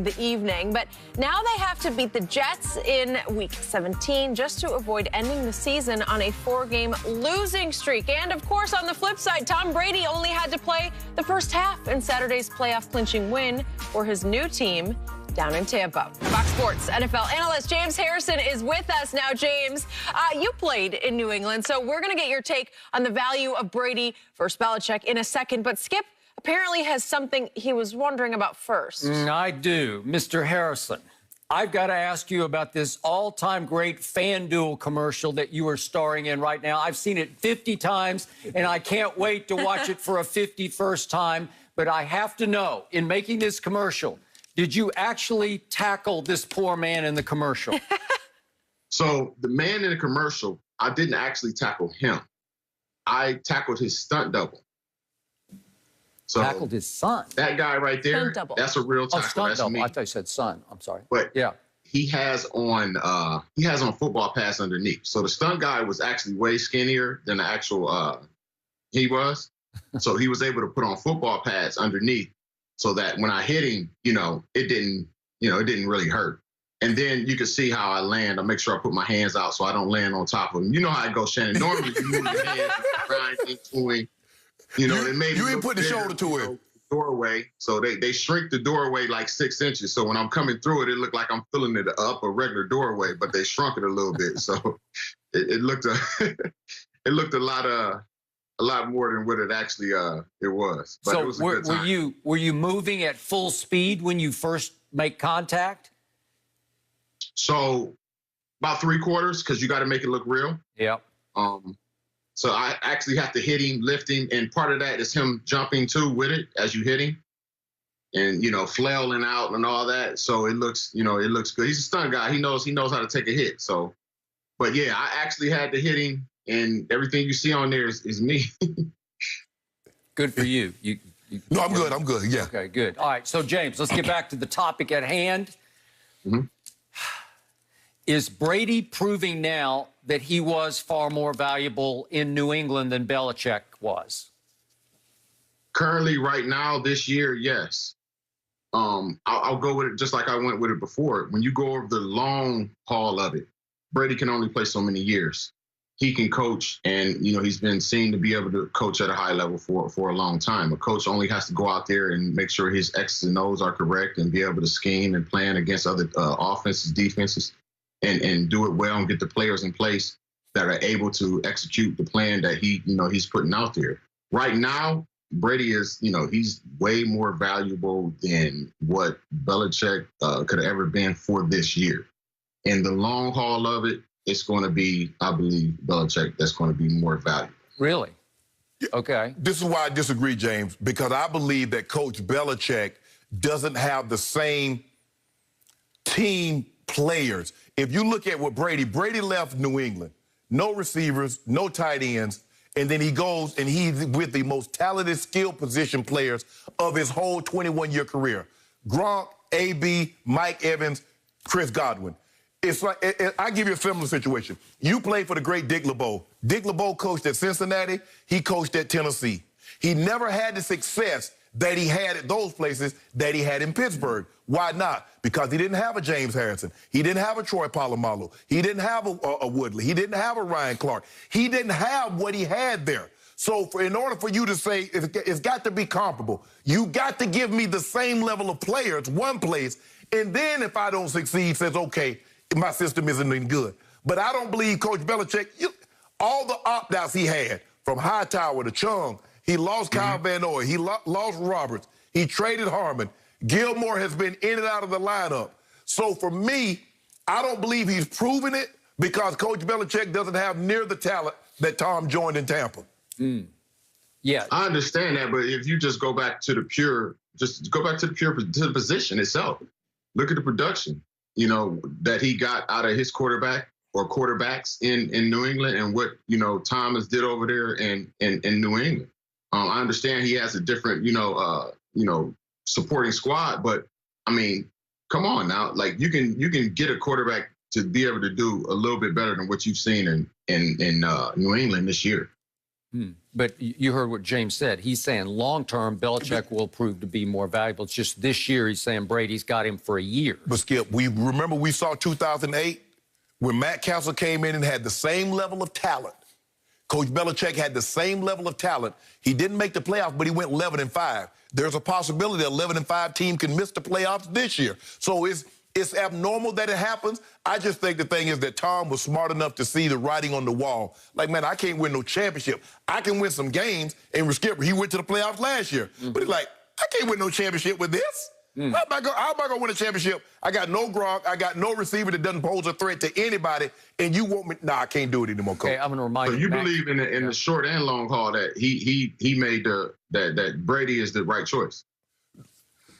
the evening, but now they have to beat the Jets in Week 17 just to avoid ending the season on a 4-game losing streak. And, of course, on the flip side, Tom Brady only had to play the first half in Saturday's playoff-clinching win for his new team down in Tampa. Fox Sports NFL analyst James Harrison is with us now. James, you played in New England, so we're going to get your take on the value of Brady versus Belichick in a second. But Skip apparently has something he was wondering about first. I do. Mr. Harrison, I've got to ask you about this all-time great FanDuel commercial that you are starring in right now. I've seen it 50 times, and I can't wait to watch it for a 51st time. But I have to know, in making this commercial, did you actually tackle this poor man in the commercial? So the man in the commercial, I didn't actually tackle him. I tackled his stunt double. So tackled his son. That guy right there, that's a real tackle. Stunt that's double. me. I thought you said son. I'm sorry. But yeah, he has on football pads underneath. So the stunt guy was actually way skinnier than the actual he was. So he was able to put on football pads underneath so that when I hit him, it didn't really hurt. And then you can see how I land. I make sure I put my hands out so I don't land on top of him. You know how it goes, Shannon. Normally you move your hands, grind into him. They made you ain't put the shoulder to it. Doorway, so they shrink the doorway like 6 inches. So when I'm coming through it, it looked like I'm filling it up a regular doorway, but they shrunk it a little bit. So it looked it looked a lot more than what it actually it was. But so it was a good time. were you moving at full speed when you first make contact? So about 3/4, because you got to make it look real. Yeah. So I actually have to hit him, lift him, and part of that is him jumping too with it as you hit him, and flailing out and all that. So it looks good. He's a stunt guy. He knows how to take a hit. So, but yeah, I actually had to hit him, and everything you see on there is me. Good for you. No, I'm good. I'm good. Yeah. Okay, good. All right. So James, let's get back to the topic at hand. Mm-hmm. Is Brady proving now that he was far more valuable in New England than Belichick was? Currently, right now, this year, yes. I'll go with it just like I went with it before. When you go over the long haul of it, Brady can only play so many years. He can coach, and he's been seen to be able to coach at a high level for a long time. A coach only has to go out there and make sure his X's and O's are correct and be able to scheme and plan against other offenses, defenses. And do it well and get the players in place that are able to execute the plan that he's putting out there. Right now, Brady is, he's way more valuable than what Belichick could have ever been for this year. In the long haul of it, it's going to be, I believe, Belichick that's going to be more valuable. Really? Okay. This is why I disagree, James, because I believe that Coach Belichick doesn't have the same team players. If you look at what Brady left New England, no receivers, no tight ends, and then he goes and he's with the most talented, skilled position players of his whole 21-year career. Gronk, AB, Mike Evans, Chris Godwin. It's like, I give you a similar situation. You played for the great Dick LeBeau. Dick LeBeau coached at Cincinnati. He coached at Tennessee. He never had the success that he had at those places that he had in Pittsburgh. Why not? Because he didn't have a James Harrison. He didn't have a Troy Polamalu. He didn't have a Woodley. He didn't have a Ryan Clark. He didn't have what he had there. So in order for you to say it's got to be comparable, you got to give me the same level of players, one place, and then if I don't succeed, says, okay, my system isn't any good. But I don't believe Coach Belichick, all the opt-outs he had, from Hightower to Chung, he lost Kyle Van Noy. He lost Roberts. He traded Harmon. Gilmore has been in and out of the lineup. So for me, I don't believe he's proven it because Coach Belichick doesn't have near the talent that Tom joined in Tampa. Yeah. I understand that, but if you just go back to to the position itself, look at the production, that he got out of his quarterback or quarterbacks in New England and what, Thomas did over there in New England. I understand he has a different, supporting squad, but I mean, come on now, like you can get a quarterback to be able to do a little bit better than what you've seen in New England this year. But you heard what James said. He's saying long-term, Belichick will prove to be more valuable. It's just this year he's saying Brady's got him for a year. But, Skip, we saw 2008 when Matt Castle came in and had the same level of talent. Coach Belichick had the same level of talent. He didn't make the playoffs, but he went 11-5. There's a possibility that 11-5 team can miss the playoffs this year. So it's abnormal that it happens. I just think the thing is that Tom was smart enough to see the writing on the wall. Like, man, I can't win no championship. I can win some games. And Skip, he went to the playoffs last year. But he's like, I can't win no championship with this. How am I going to win a championship? I got no Gronk. I got no receiver that doesn't pose a threat to anybody. And you want me? Nah, I can't do it anymore, Coach. Okay, I'm going to remind you. So you believe in the short and long haul that he made that Brady is the right choice?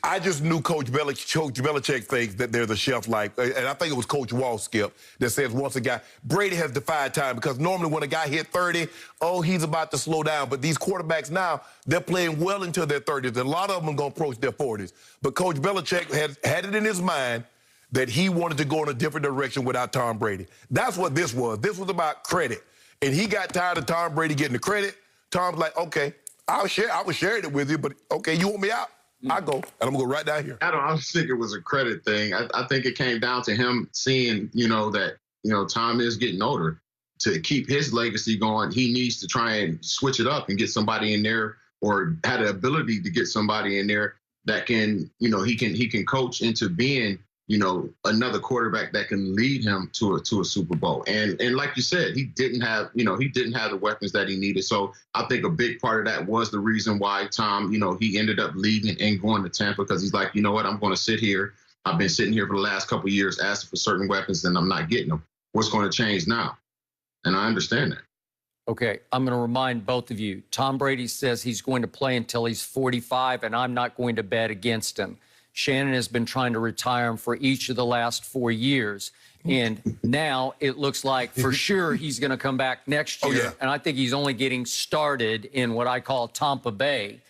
I just knew Coach Belichick thinks that there's a shelf life. And I think it was Coach Wall, Skip, that says once a guy, Brady has defied time because normally when a guy hit 30, oh, he's about to slow down. But these quarterbacks now, they're playing well into their 30s. And a lot of them are going to approach their 40s. But Coach Belichick had it in his mind that he wanted to go in a different direction without Tom Brady. That's what this was. This was about credit. And he got tired of Tom Brady getting the credit. Tom's like, okay, I was sharing it with you, but okay, you want me out? I go, and I'm going to go right down here. I don't think it was a credit thing. I think it came down to him seeing, that, Tom is getting older. To keep his legacy going, he needs to try and switch it up and get somebody in there or had the ability to get somebody in there that can, he can coach into being, another quarterback that can lead him to a Super Bowl. And like you said, he didn't have the weapons that he needed. So I think a big part of that was the reason why Tom, he ended up leaving and going to Tampa because he's like, you know what, I'm going to sit here. I've been sitting here for the last couple of years asking for certain weapons and I'm not getting them. What's going to change now? And I understand that. Okay, I'm going to remind both of you. Tom Brady says he's going to play until he's 45, and I'm not going to bet against him. Shannon has been trying to retire him for each of the last 4 years. And now it looks like for sure he's going to come back next year. Yeah. And I think he's only getting started in what I call Tampa Bay.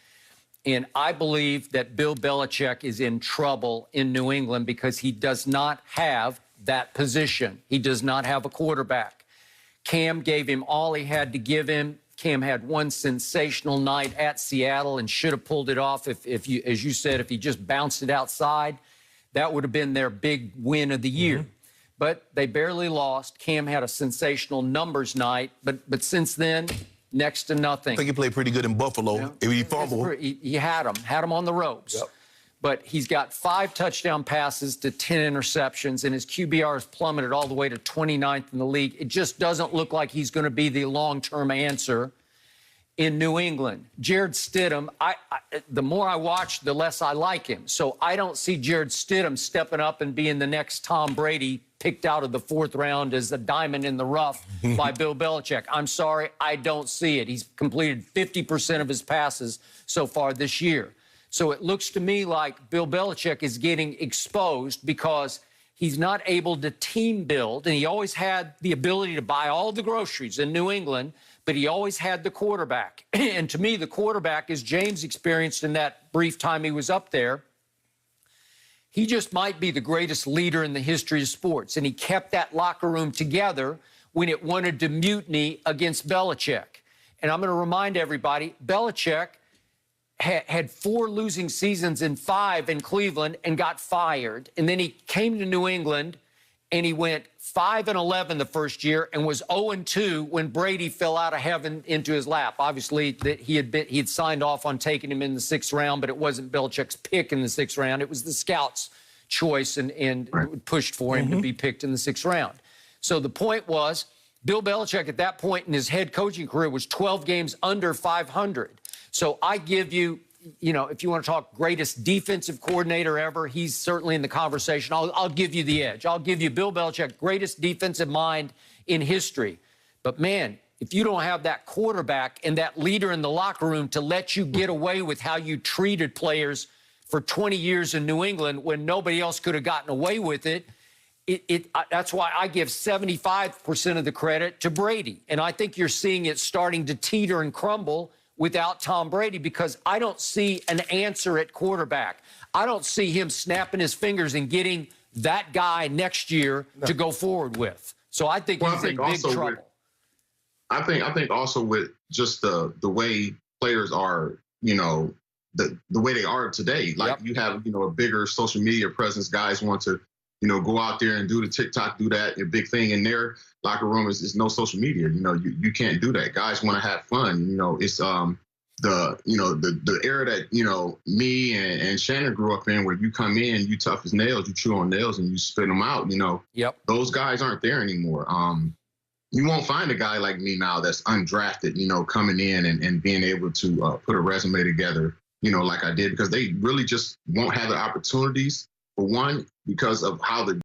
And I believe that Bill Belichick is in trouble in New England because he does not have that position. He does not have a quarterback. Cam gave him all he had to give him. Cam had one sensational night at Seattle and should have pulled it off if you, as you said, if he just bounced it outside. That would have been their big win of the year. But they barely lost. Cam had a sensational numbers night, but since then, next to nothing. I think he played pretty good in Buffalo. If he fumbled. He had him on the ropes. Yep. But he's got 5 touchdown passes to 10 interceptions, and his QBR has plummeted all the way to 29th in the league. It just doesn't look like he's going to be the long-term answer in New England. Jared Stidham, the more I watch, the less I like him. So I don't see Jared Stidham stepping up and being the next Tom Brady picked out of the 4th round as a diamond in the rough by Bill Belichick. I'm sorry, I don't see it. He's completed 50% of his passes so far this year. So it looks to me like Bill Belichick is getting exposed because he's not able to team build, and he always had the ability to buy all the groceries in New England, but he always had the quarterback. And to me, the quarterback, as James experienced in that brief time he was up there, he just might be the greatest leader in the history of sports. And he kept that locker room together when it wanted to mutiny against Belichick. And I'm going to remind everybody, Belichick had 4 losing seasons in 5 in Cleveland and got fired. And then he came to New England and he went 5-11 the first year and was 0-2 when Brady fell out of heaven into his lap. Obviously, that he had signed off on taking him in the 6th round, but it wasn't Belichick's pick in the 6th round. It was the scouts' choice and pushed for him to be picked in the 6th round. So the point was, Bill Belichick at that point in his head coaching career was 12 games under 500. So I give you, if you want to talk greatest defensive coordinator ever, he's certainly in the conversation. I'll give you the edge. I'll give you Bill Belichick, greatest defensive mind in history. But, man, if you don't have that quarterback and that leader in the locker room to let you get away with how you treated players for 20 years in New England when nobody else could have gotten away with it, that's why I give 75% of the credit to Brady. And I think you're seeing it starting to teeter and crumble without Tom Brady because I don't see an answer at quarterback. I don't see him snapping his fingers and getting that guy next year to go forward with. So I think he's in big trouble. I think also with just the way players are, the way they are today. Like you have, a bigger social media presence. Guys want to, go out there and do the TikTok, do that. A big thing in their locker room is no social media. You can't do that. Guys want to have fun. It's the era that me and Shannon grew up in, where you come in, you tough as nails, you chew on nails, and you spit them out. Those guys aren't there anymore. You won't find a guy like me now that's undrafted, coming in and being able to put a resume together, like I did, because they really just won't have the opportunities, for one, because of how the